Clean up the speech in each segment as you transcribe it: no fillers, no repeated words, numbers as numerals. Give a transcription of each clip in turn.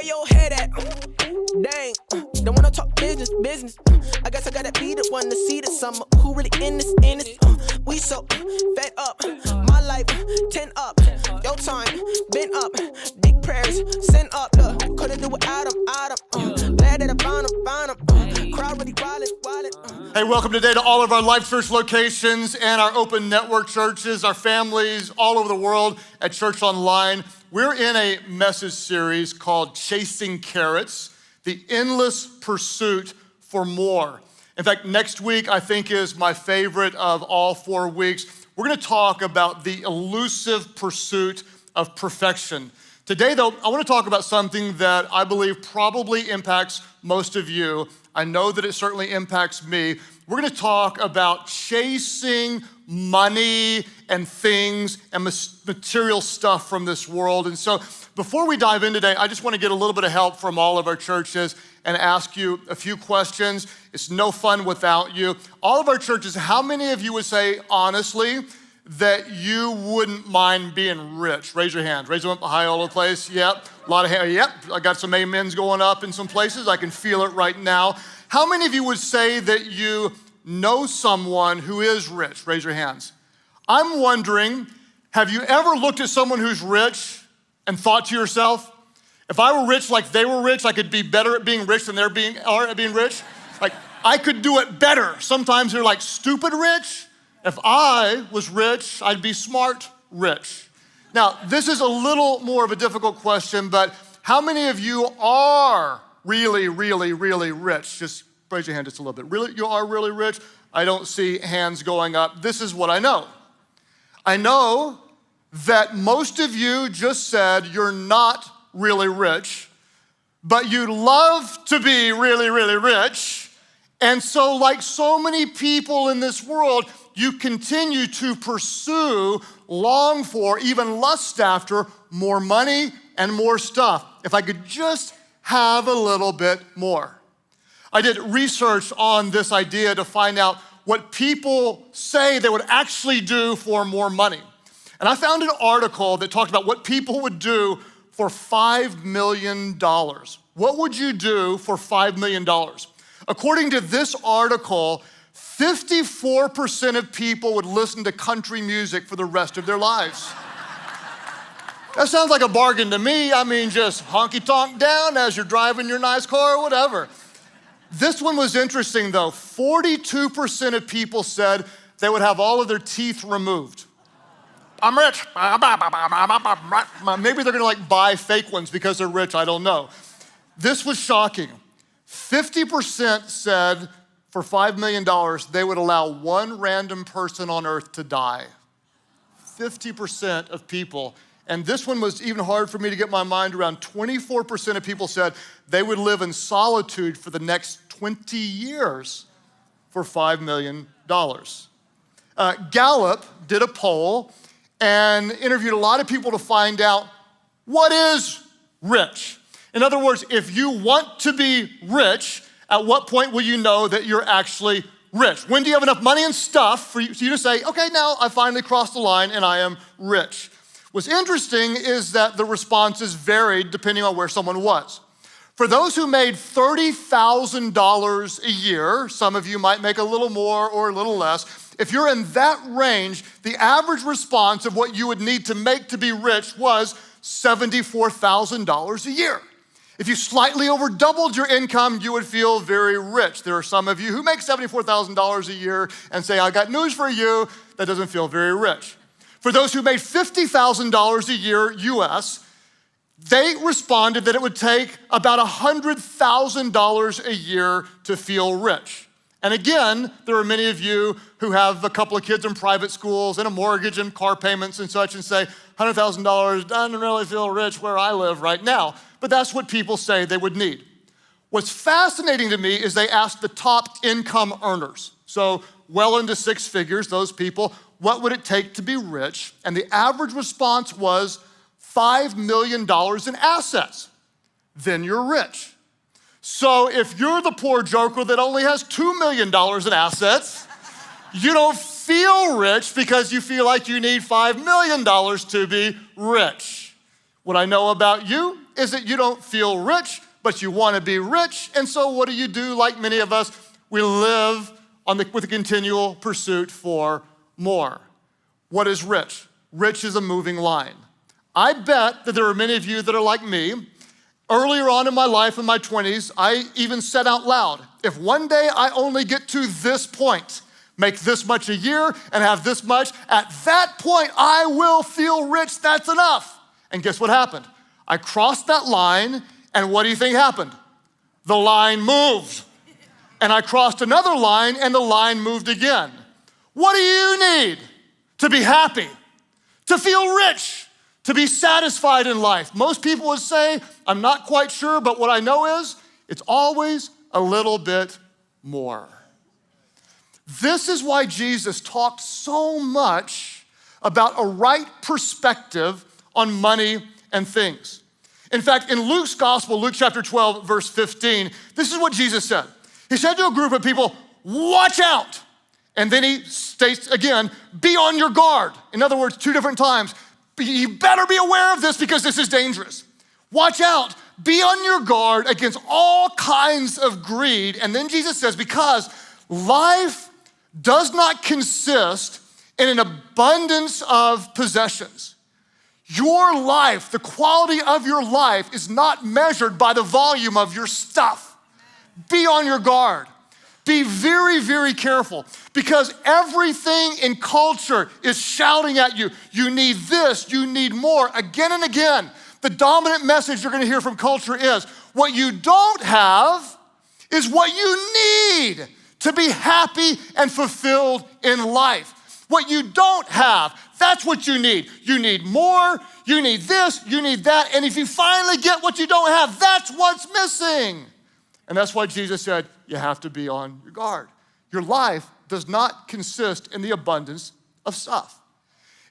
your head at? Dang, don't wanna talk business. I guess I gotta be the one to see the summer. Who really in this? We so fed up. My life, 10 up. Your time, been up. Big prayers, send up. Couldn't do without him. Glad that I found him. Crowd really wildin'. Hey, welcome today to all of our Life.Church locations and our open network churches, our families all over the world at Church Online. We're in a message series called Chasing Carrots, the endless pursuit for more. In fact, next week I think is my favorite of all 4 weeks. We're gonna talk about the elusive pursuit of perfection. Today though, I wanna talk about something that I believe probably impacts most of you. I know that it certainly impacts me. We're gonna talk about chasing money and things and material stuff from this world. And so before we dive in today, I just wanna get a little bit of help from all of our churches and ask you a few questions. It's no fun without you. All of our churches, how many of you would say honestly that you wouldn't mind being rich? Raise your hands. Raise them up high all over the place. Yep, a lot of hands. Yep, I got some amens going up in some places. I can feel it right now. How many of you would say that you know someone who is rich? Raise your hands. I'm wondering, have you ever looked at someone who's rich and thought to yourself, if I were rich like they were rich, I could be better at being rich than they're at being rich? Like, I could do it better. Sometimes they're like stupid rich. If I was rich, I'd be smart rich. Now, this is a little more of a difficult question, but how many of you are really, really, really rich? Just raise your hand just a little bit. Really, you are really rich? I don't see hands going up. This is what I know. I know that most of you just said you're not really rich, but you love to be really, really rich. And so like so many people in this world, you continue to pursue, long for, even lust after more money and more stuff. If I could just have a little bit more. I did research on this idea to find out what people say they would actually do for more money. And I found an article that talked about what people would do for $5 million. What would you do for $5 million? According to this article, 54% of people would listen to country music for the rest of their lives. That sounds like a bargain to me. I mean, just honky-tonk down as you're driving your nice car or whatever. This one was interesting though. 42% of people said they would have all of their teeth removed. I'm rich. Maybe they're gonna like buy fake ones because they're rich, I don't know. This was shocking. 50% said for $5 million, they would allow one random person on earth to die. 50% of people. And this one was even hard for me to get my mind around. 24% of people said they would live in solitude for the next 20 years for $5 million. Gallup did a poll and interviewed a lot of people to find out what is rich. In other words, if you want to be rich, at what point will you know that you're actually rich? When do you have enough money and stuff for you to say, okay, now I finally crossed the line and I am rich? What's interesting is that the responses varied depending on where someone was. For those who made $30,000 a year, some of you might make a little more or a little less. If you're in that range, the average response of what you would need to make to be rich was $74,000 a year. If you slightly over doubled your income, you would feel very rich. There are some of you who make $74,000 a year and say, I got news for you, that doesn't feel very rich. For those who made $50,000 a year US, they responded that it would take about $100,000 a year to feel rich. And again, there are many of you who have a couple of kids in private schools and a mortgage and car payments and such and say, $100,000 doesn't really feel rich where I live right now. But that's what people say they would need. What's fascinating to me is they asked the top income earners. So well into 6 figures, those people, what would it take to be rich? And the average response was $5 million in assets. Then you're rich. So if you're the poor joker that only has $2 million in assets, you don't feel rich because you feel like you need $5 million to be rich. What I know about you is that you don't feel rich, but you want to be rich. And so what do? Like many of us, we live with a continual pursuit for more. What is rich? Rich is a moving line. I bet that there are many of you that are like me. Earlier on in my life, in my 20s, I even said out loud, if one day I only get to this point, make this much a year and have this much, at that point I will feel rich, that's enough. And guess what happened? I crossed that line, and what do you think happened? The line moved. And I crossed another line, and the line moved again. What do you need to be happy, to feel rich, to be satisfied in life? Most people would say, I'm not quite sure, but what I know is it's always a little bit more. This is why Jesus talked so much about a right perspective on money and things. In fact, in Luke's gospel, Luke chapter 12, verse 15, this is what Jesus said. He said to a group of people, watch out. And then he states again, be on your guard. In other words, 2 different times. You better be aware of this because this is dangerous. Watch out, be on your guard against all kinds of greed. And then Jesus says, because life does not consist in an abundance of possessions. Your life, the quality of your life is not measured by the volume of your stuff. Be on your guard. Be very, very careful because everything in culture is shouting at you. You need this, you need more, again and again. The dominant message you're gonna hear from culture is, what you don't have is what you need to be happy and fulfilled in life. What you don't have, that's what you need. You need more, you need this, you need that, and if you finally get what you don't have, that's what's missing. And that's why Jesus said, you have to be on your guard. Your life does not consist in the abundance of stuff.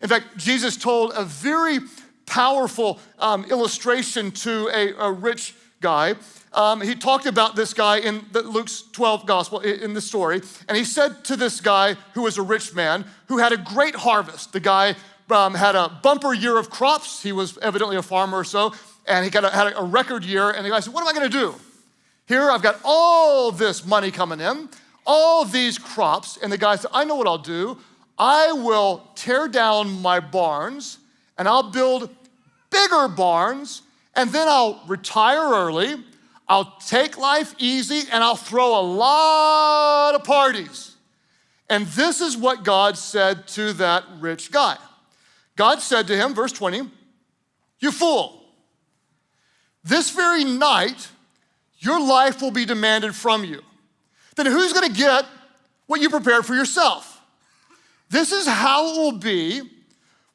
In fact, Jesus told a very powerful illustration to a rich guy. He talked about this guy in Luke's 12 gospel, in the story, and he said to this guy who was a rich man who had a great harvest. The guy had a bumper year of crops. He was evidently a farmer or so, and he had a record year, and the guy said, what am I gonna do? Here, I've got all this money coming in, all these crops, and the guy said, I know what I'll do. I will tear down my barns, and I'll build bigger barns, and then I'll retire early, I'll take life easy, and I'll throw a lot of parties. And this is what God said to that rich guy. God said to him, verse 20, you fool, this very night, your life will be demanded from you. Then who's gonna get what you prepared for yourself? This is how it will be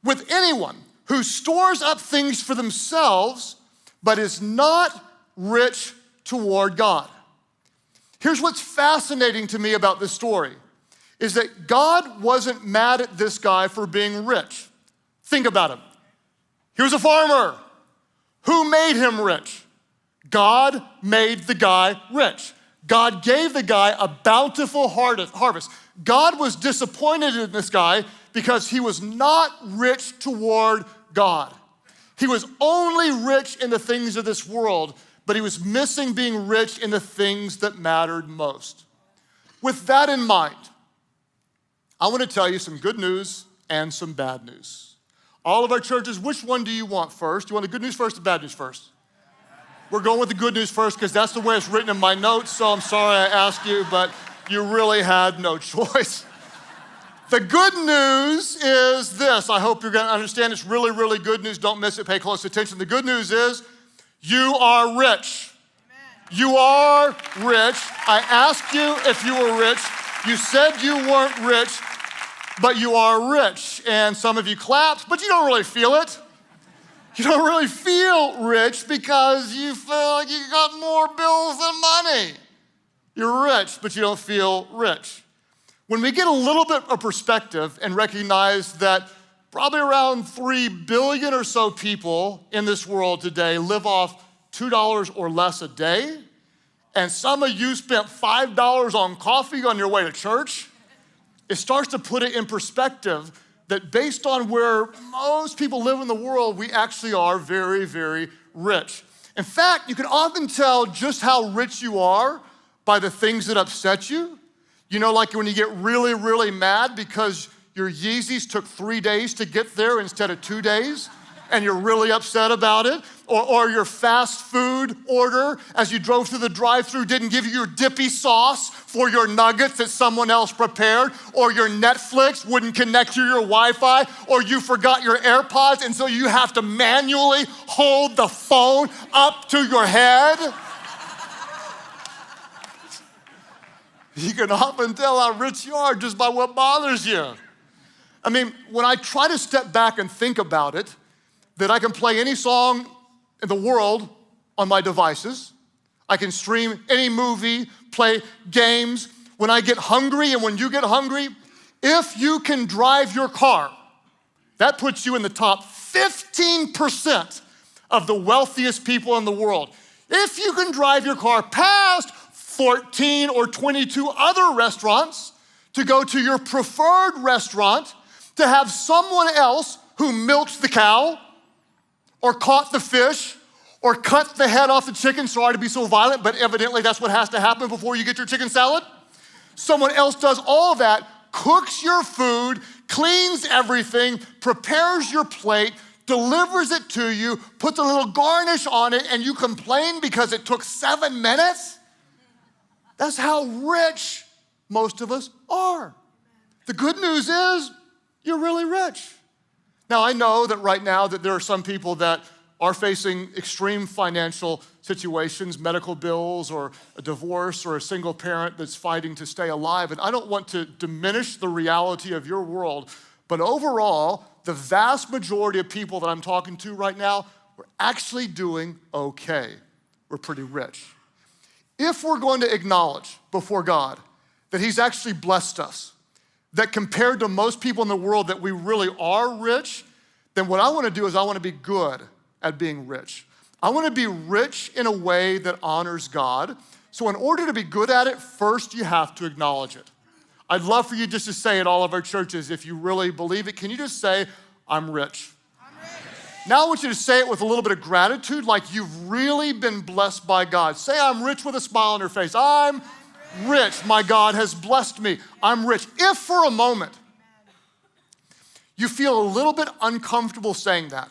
with anyone who stores up things for themselves, but is not rich toward God. Here's what's fascinating to me about this story, is that God wasn't mad at this guy for being rich. Think about him. He was a farmer. Who made him rich? God made the guy rich. God gave the guy a bountiful harvest. God was disappointed in this guy because he was not rich toward God. He was only rich in the things of this world, but he was missing being rich in the things that mattered most. With that in mind, I want to tell you some good news and some bad news. All of our churches, which one do you want first? Do you want the good news first or the bad news first? We're going with the good news first because that's the way it's written in my notes, so I'm sorry I asked you, but you really had no choice. The good news is this. I hope you're gonna understand it's really, really good news. Don't miss it, pay close attention. The good news is you are rich. You are rich. I asked you if you were rich. You said you weren't rich, but you are rich. And some of you clapped, but you don't really feel it. You don't really feel rich because you feel like you got more bills than money. You're rich, but you don't feel rich. When we get a little bit of perspective and recognize that probably around 3 billion or so people in this world today live off $2 or less a day, and some of you spent $5 on coffee on your way to church, it starts to put it in perspective that based on where most people live in the world, we actually are very, very rich. In fact, you can often tell just how rich you are by the things that upset you. You know, like when you get really, really mad because your Yeezys took 3 days to get there instead of 2 days, and you're really upset about it. Or your fast food order as you drove through the drive-thru didn't give you your dippy sauce for your nuggets that someone else prepared. Or your Netflix wouldn't connect to your Wi-Fi. Or you forgot your AirPods, and so you have to manually hold the phone up to your head. You can often tell how rich you are just by what bothers you. I mean, when I try to step back and think about it, that I can play any song in the world on my devices. I can stream any movie, play games. When I get hungry and when you get hungry, if you can drive your car, that puts you in the top 15% of the wealthiest people in the world. If you can drive your car past 14 or 22 other restaurants to go to your preferred restaurant to have someone else who milked the cow or caught the fish or cut the head off the chicken, sorry to be so violent, but evidently that's what has to happen before you get your chicken salad. Someone else does all that, cooks your food, cleans everything, prepares your plate, delivers it to you, puts a little garnish on it, and you complain because it took 7 minutes? That's how rich most of us are. The good news is you're really rich. Now, I know that right now that there are some people that are facing extreme financial situations, medical bills or a divorce or a single parent that's fighting to stay alive. And I don't want to diminish the reality of your world, but overall, the vast majority of people that I'm talking to right now, we're actually doing okay. We're pretty rich. If we're going to acknowledge before God that He's actually blessed us, that compared to most people in the world that we really are rich, then what I want to do is I want to be good at being rich. I want to be rich in a way that honors God. So in order to be good at it, first you have to acknowledge it. I'd love for you just to say at all of our churches, if you really believe it, can you just say, I'm rich? I'm rich. Now I want you to say it with a little bit of gratitude, like you've really been blessed by God. Say, I'm rich with a smile on your face. I'm rich. My God has blessed me. I'm rich. If for a moment you feel a little bit uncomfortable saying that,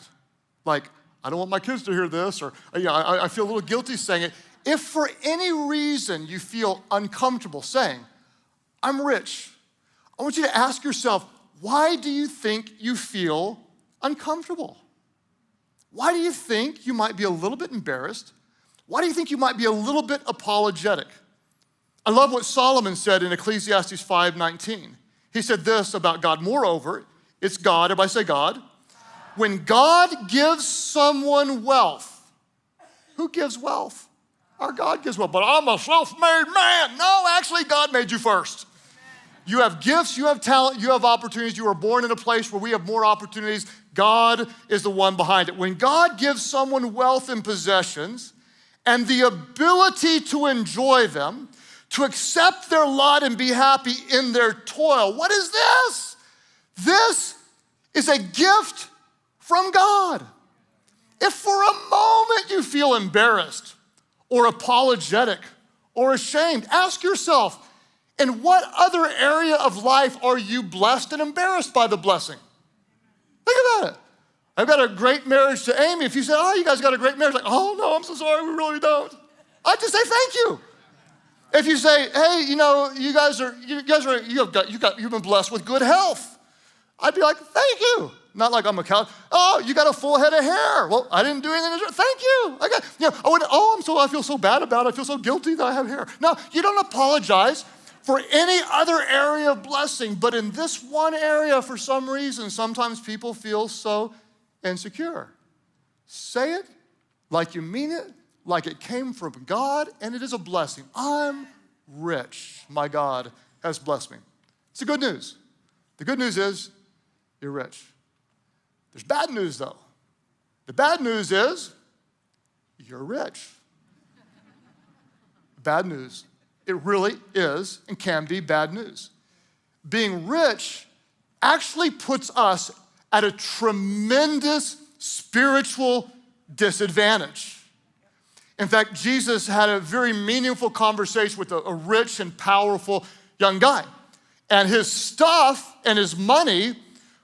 like, I don't want my kids to hear this, or I feel a little guilty saying it. If for any reason you feel uncomfortable saying, I'm rich, I want you to ask yourself, why do you think you feel uncomfortable? Why do you think you might be a little bit embarrassed? Why do you think you might be a little bit apologetic? I love what Solomon said in Ecclesiastes 5:19. He said this about God. Moreover, it's God, everybody say God. When God gives someone wealth, who gives wealth? Our God gives wealth, but I'm a self-made man. No, actually, God made you first. You have gifts, you have talent, you have opportunities. You were born in a place where we have more opportunities. God is the one behind it. When God gives someone wealth and possessions and the ability to enjoy them, to accept their lot and be happy in their toil, what is this? This is a gift from God. If for a moment you feel embarrassed or apologetic or ashamed, ask yourself, in what other area of life are you blessed and embarrassed by the blessing? Think about it. I've got a great marriage to Amy. If you say, oh, you guys got a great marriage, like, oh no, I'm so sorry, we really don't. I'd just say thank you. If you say, hey, you've been blessed with good health, I'd be like, thank you. Not like I'm a cow. Oh, you got a full head of hair. Well, I didn't do anything. Thank you. I feel so bad about it. I feel so guilty that I have hair. No, you don't apologize for any other area of blessing, but in this one area, for some reason, sometimes people feel so insecure. Say it like you mean it, like it came from God, and it is a blessing. I'm rich. My God has blessed me. It's the good news. The good news is you're rich. There's bad news, though. The bad news is you're rich. Bad news. It really is and can be bad news. Being rich actually puts us at a tremendous spiritual disadvantage. In fact, Jesus had a very meaningful conversation with a rich and powerful young guy. And his stuff and his money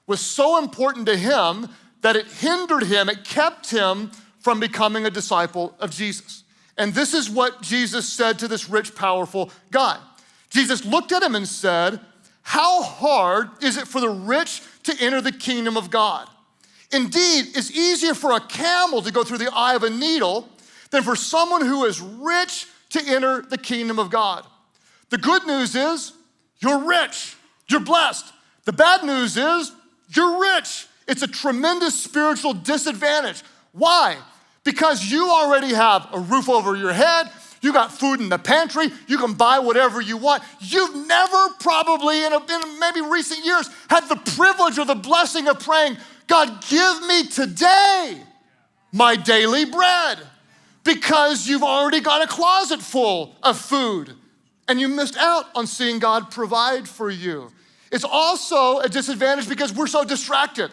was so important to him that it hindered him, it kept him from becoming a disciple of Jesus. And this is what Jesus said to this rich, powerful guy. Jesus looked at him and said, "How hard is it for the rich to enter the kingdom of God? Indeed, it's easier for a camel to go through the eye of a needle than for someone who is rich to enter the kingdom of God." The good news is you're rich, you're blessed. The bad news is you're rich. It's a tremendous spiritual disadvantage. Why? Because you already have a roof over your head, you got food in the pantry, you can buy whatever you want. You've never probably in maybe recent years had the privilege or the blessing of praying, "God, give me today my daily bread," because you've already got a closet full of food and you missed out on seeing God provide for you. It's also a disadvantage because we're so distracted.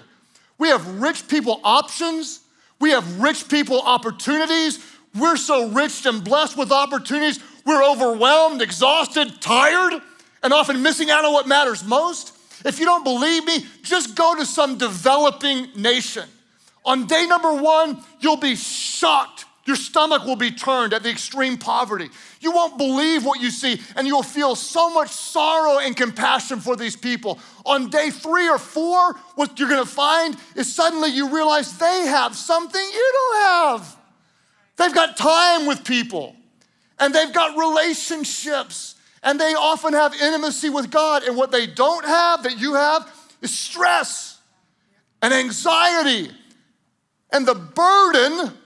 We have rich people options. We have rich people opportunities. We're so rich and blessed with opportunities. We're overwhelmed, exhausted, tired, and often missing out on what matters most. If you don't believe me, just go to some developing nation. On day number 1, you'll be shocked. Your stomach will be turned at the extreme poverty. You won't believe what you see, and you'll feel so much sorrow and compassion for these people. On day 3 or 4, what you're gonna find is suddenly you realize they have something you don't have. They've got time with people, and they've got relationships, and they often have intimacy with God, and what they don't have that you have is stress and anxiety and the burden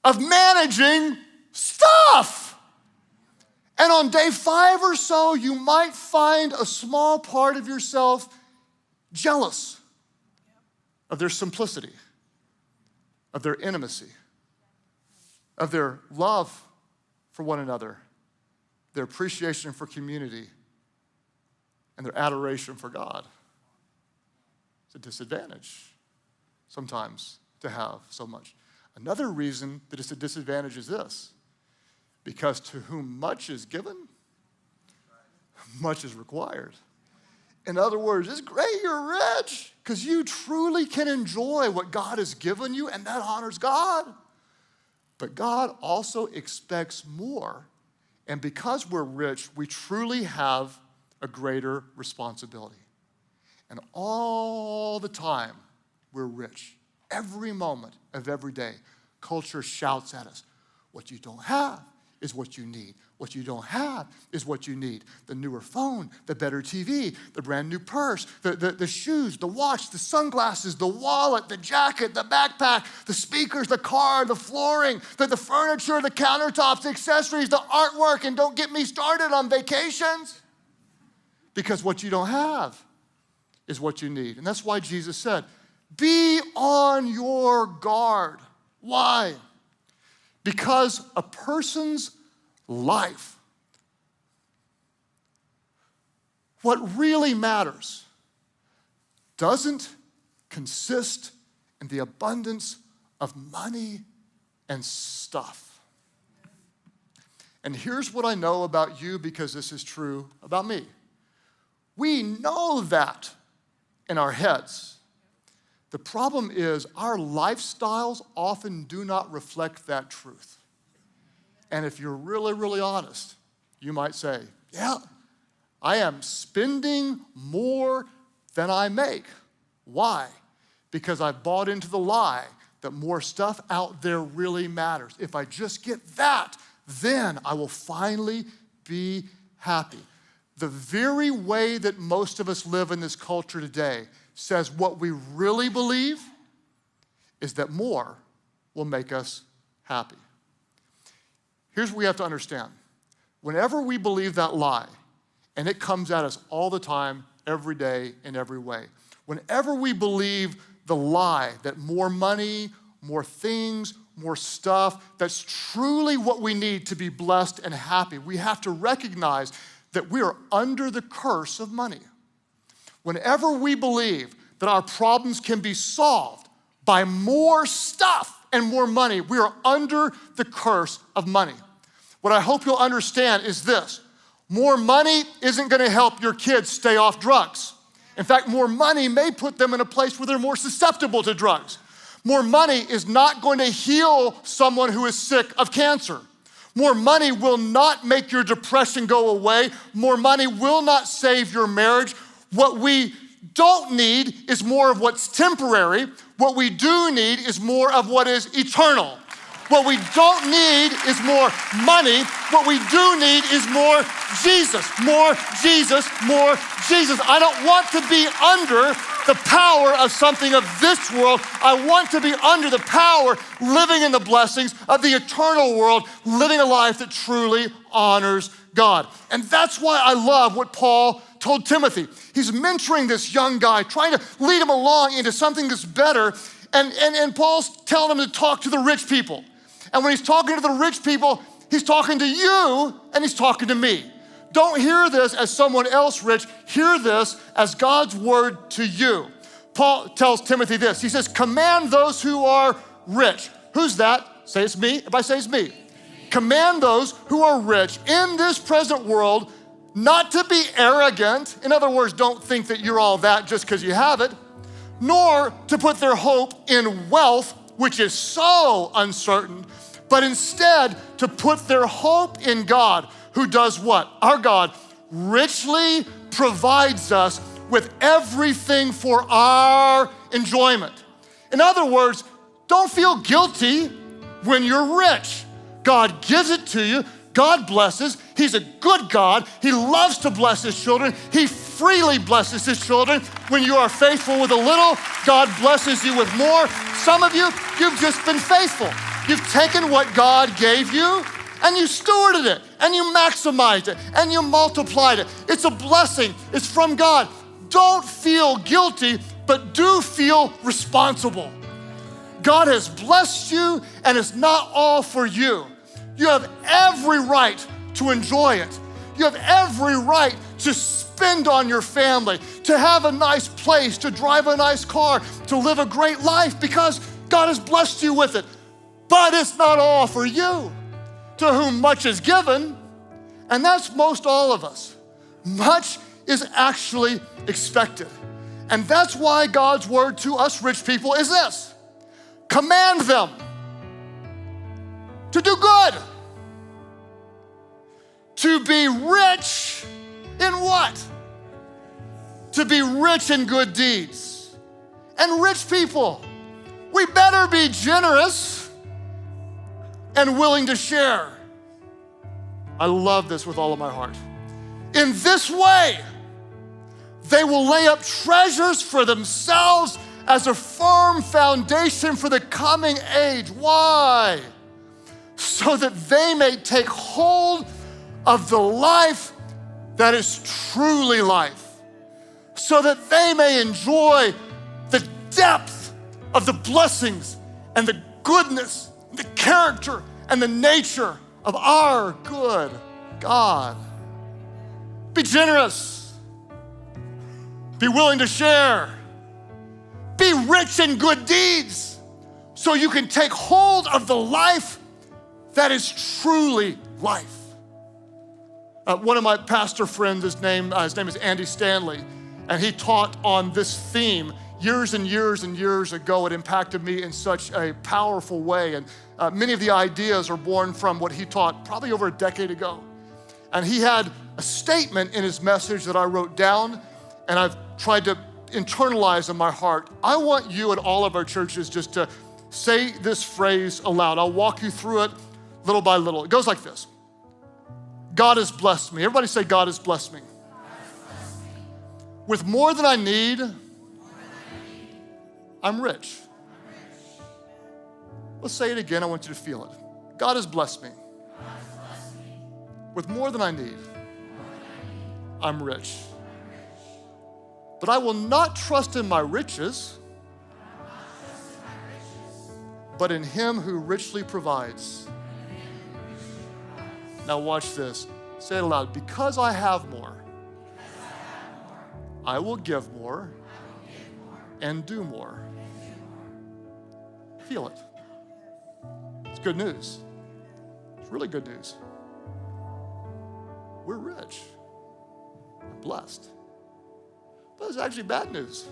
of managing stuff. And on day 5 or so, you might find a small part of yourself jealous of their simplicity, of their intimacy, of their love for one another, their appreciation for community, and their adoration for God. It's a disadvantage sometimes to have so much. Another reason that it's a disadvantage is this: because to whom much is given, much is required. In other words, it's great you're rich because you truly can enjoy what God has given you, and that honors God. But God also expects more, and because we're rich, we truly have a greater responsibility. And all the time, we're rich. Every moment of every day, culture shouts at us, what you don't have is what you need. What you don't have is what you need. The newer phone, the better TV, the brand new purse, the shoes, the watch, the sunglasses, the wallet, the jacket, the backpack, the speakers, the car, the flooring, the furniture, the countertops, the accessories, the artwork, and don't get me started on vacations. Because what you don't have is what you need. And that's why Jesus said, be on your guard. Why? Because a person's life, what really matters, doesn't consist in the abundance of money and stuff. And here's what I know about you, because this is true about me. We know that in our heads. The problem is our lifestyles often do not reflect that truth. And if you're really, really honest, you might say, yeah, I am spending more than I make. Why? Because I've bought into the lie that more stuff out there really matters. If I just get that, then I will finally be happy. The very way that most of us live in this culture today says what we really believe is that more will make us happy. Here's what we have to understand. Whenever we believe that lie, and it comes at us all the time, every day, in every way, whenever we believe the lie that more money, more things, more stuff, that's truly what we need to be blessed and happy, we have to recognize that we are under the curse of money. Whenever we believe that our problems can be solved by more stuff and more money. We are under the curse of money. What I hope you'll understand is this: more money isn't gonna help your kids stay off drugs. In fact, more money may put them in a place where they're more susceptible to drugs. More money is not going to heal someone who is sick of cancer. More money will not make your depression go away. More money will not save your marriage. What we don't need is more of what's temporary. What we do need is more of what is eternal. What we don't need is more money. What we do need is more Jesus, more Jesus, more Jesus. I don't want to be under the power of something of this world. I want to be under the power, living in the blessings of the eternal world, living a life that truly honors God. And that's why I love what Paul told Timothy. He's mentoring this young guy, trying to lead him along into something that's better. And Paul's telling him to talk to the rich people. And when he's talking to the rich people, he's talking to you and he's talking to me. Don't hear this as someone else rich. Hear this as God's word to you. Paul tells Timothy this. He says, command those who are rich. Who's that? Say it's me. Everybody say it's me. Command those who are rich in this present world not to be arrogant. In other words, don't think that you're all that just because you have it, nor to put their hope in wealth, which is so uncertain, but instead to put their hope in God, who does what? Our God richly provides us with everything for our enjoyment. In other words, don't feel guilty when you're rich. God gives it to you. God blesses. He's a good God. He loves to bless his children. He freely blesses his children. When you are faithful with a little, God blesses you with more. Some of you, you've just been faithful. You've taken what God gave you and you stewarded it and you maximized it and you multiplied it. It's a blessing. It's from God. Don't feel guilty, but do feel responsible. God has blessed you and it's not all for you. You have every right to enjoy it. You have every right to spend on your family, to have a nice place, to drive a nice car, to live a great life because God has blessed you with it. But it's not all for you. To whom much is given, and that's most all of us, much is actually expected. And that's why God's word to us rich people is this: command them to do good, to be rich in what? To be rich in good deeds. And rich people, we better be generous and willing to share. I love this with all of my heart. In this way, they will lay up treasures for themselves as a firm foundation for the coming age. Why? So that they may take hold of the life that is truly life. So that they may enjoy the depth of the blessings and the goodness, the character and the nature of our good God. Be generous. Be willing to share. Be rich in good deeds so you can take hold of the life that is truly life. One of my pastor friends, his name is Andy Stanley, and he taught on this theme years and years and years ago. It impacted me in such a powerful way. And many of the ideas are born from what he taught probably over a decade ago. And he had a statement in his message that I wrote down, and I've tried to internalize in my heart. I want you at all of our churches just to say this phrase aloud. I'll walk you through it little by little. It goes like this: God has blessed me. Everybody say, God has blessed me. With more than I need, I'm rich. Let's say it again. I want you to feel it. God has blessed me. With more than I need, I'm rich. But I will not trust in my riches, but in him who richly provides. Now watch this. Say it aloud. Because I have more, I will give more and do more. Feel it. good news. It's really good news. We're rich and blessed. But it's actually bad news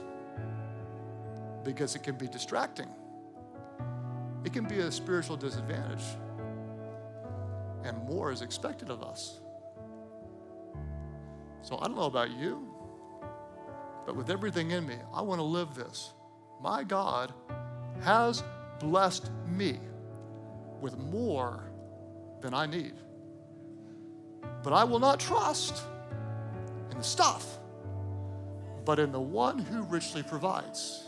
because it can be distracting. It can be a spiritual disadvantage. And more is expected of us. So I don't know about you, but with everything in me, I want to live this. My God has blessed me with more than I need. But I will not trust in the stuff, but in the one who richly provides.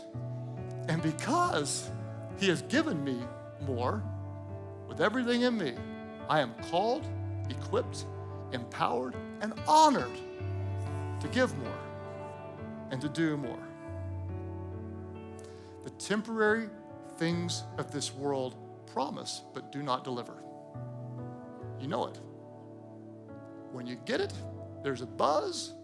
And because he has given me more, with everything in me, I am called, equipped, empowered, and honored to give more and to do more. The temporary things of this world promise but do not deliver. You know it. When you get it, there's a buzz,